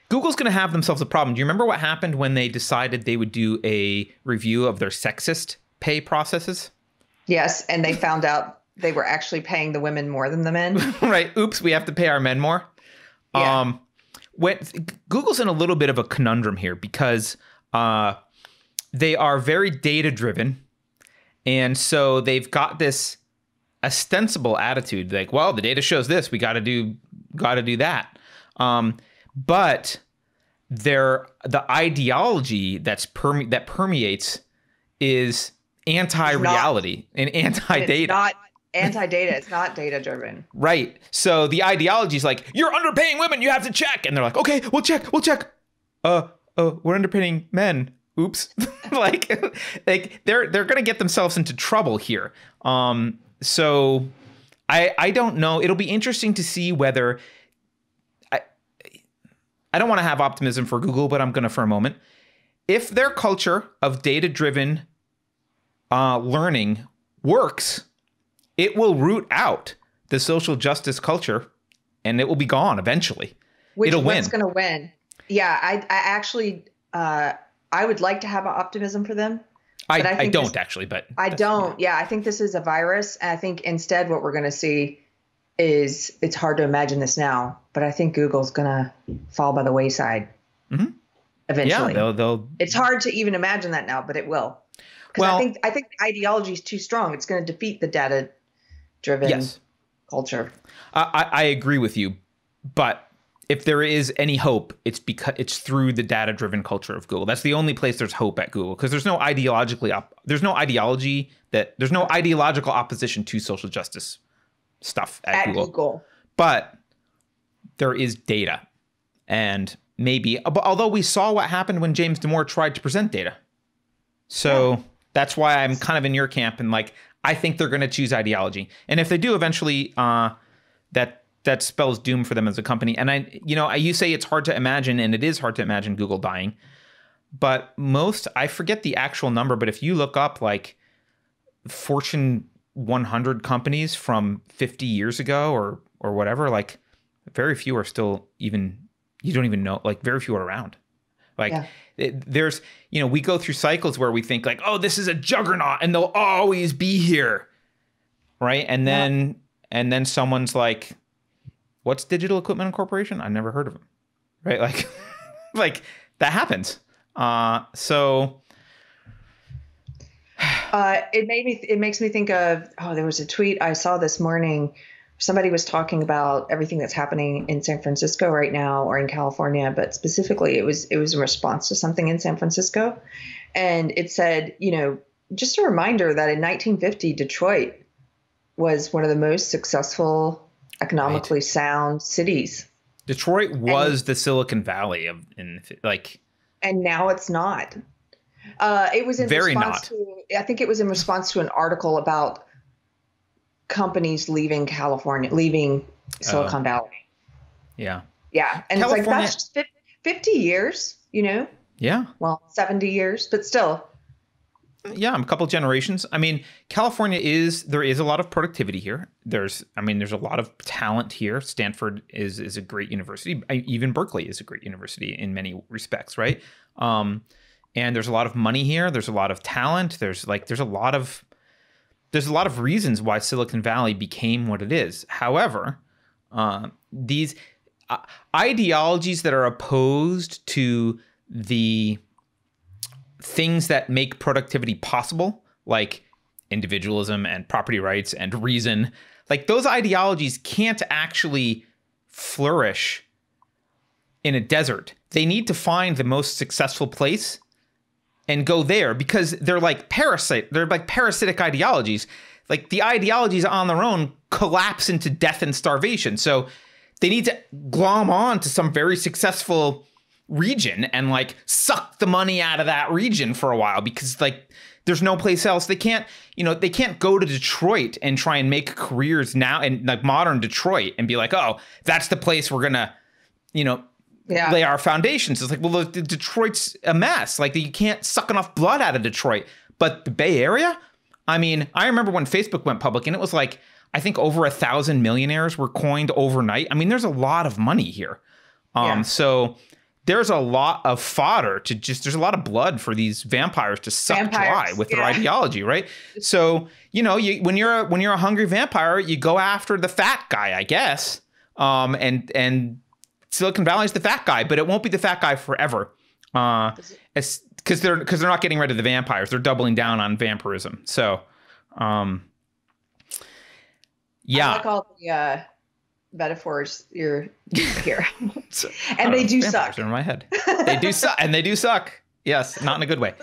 Google's going to have themselves a problem. Do you remember what happened when they decided they would do a review of their sexist pay processes? Yes, and they found out they were actually paying the women more than the men. Right. Oops, we have to pay our men more. Yeah. Google's in a little bit of a conundrum here because they are very data driven. And so they've got this ostensible attitude like, well, the data shows this, we got to do that. But the ideology that permeates is anti-reality and anti-data. It's not anti-data. It's not data-driven. Right. So the ideology is like, you're underpaying women. You have to check. And they're like, okay, we'll check. We're underpaying men. Oops. like they're going to get themselves into trouble here. So I don't know. It'll be interesting to see whether I don't want to have optimism for Google, but I'm going to for a moment. If their culture of data-driven learning works, it will root out the social justice culture, and it will be gone eventually. It'll win. What's going to win? Yeah, I actually, I would like to have optimism for them. I don't actually, but I don't. Yeah, I think this is a virus, and I think instead what we're going to see is it's hard to imagine this now, but I think Google's going to fall by the wayside eventually. Yeah, they'll. It's hard to even imagine that now, but it will. Because I think the ideology is too strong. It's going to defeat the data-driven culture. I agree with you, but if there is any hope, it's because it's through the data-driven culture of Google. That's the only place there's hope at Google, because there's no ideological opposition to social justice stuff at Google. But there is data, and maybe, although we saw what happened when James Damore tried to present data. So that's why I'm kind of in your camp, and like, I think they're going to choose ideology. And if they do eventually, that spells doom for them as a company. And you say it's hard to imagine, and it is hard to imagine Google dying, but I forget the actual number, but if you look up like Fortune 100 companies from 50 years ago or whatever, like very few are still even, you don't even know, like very few are around. Like there's, we go through cycles where we think like, oh, this is a juggernaut and they'll always be here. Right. And then someone's like, what's Digital Equipment Corporation? I never heard of them. Right. Like, like that happens. So it makes me think of, there was a tweet I saw this morning. Somebody was talking about everything that's happening in San Francisco right now, or in California, but specifically it was in response to something in San Francisco. And it said, just a reminder that in 1950, Detroit was one of the most successul, economically sound cities. Detroit was the Silicon Valley and now it's not. It was in response to, I think it was in response to an article about companies leaving Silicon Valley. Yeah. Yeah. And California, it's like, that's just 50 years, Yeah. Well, 70 years, but still. Yeah, a couple of generations. I mean, California there is a lot of productivity here. There's a lot of talent here. Stanford is a great university. Even Berkeley is a great university in many respects, right? And there's a lot of money here. There's a lot of talent. There's a lot of reasons why Silicon Valley became what it is. However, these ideologies that are opposed to the things that make productivity possible, like individualism and property rights and reason, like those ideologies can't actually flourish in a desert. They need to find the most successful place and go there, because they're like parasitic ideologies. Like the ideologies on their own collapse into death and starvation. So they need to glom on to some very successful region and like suck the money out of that region for a while, because like there's no place else. They can't go to Detroit and try and make careers now in like modern Detroit and be like, oh, that's the place we're gonna, lay our foundations. It's like, well, Detroit's a mess. Like you can't suck enough blood out of Detroit. But the Bay Area, I mean, I remember when Facebook went public and it was like, I think over 1,000 millionaires were coined overnight. I mean, there's a lot of money here. So there's a lot of fodder to just, there's a lot of blood for these vampires to suck dry with their ideology, right? So, you know, when you're a hungry vampire, you go after the fat guy, I guess. And Silicon Valley's the fat guy, but it won't be the fat guy forever. Because they're not getting rid of the vampires. They're doubling down on vampirism. So, yeah. I like all the metaphors you're here. And they do suck. They're in my head. They do suck. And they do suck. Yes, not in a good way.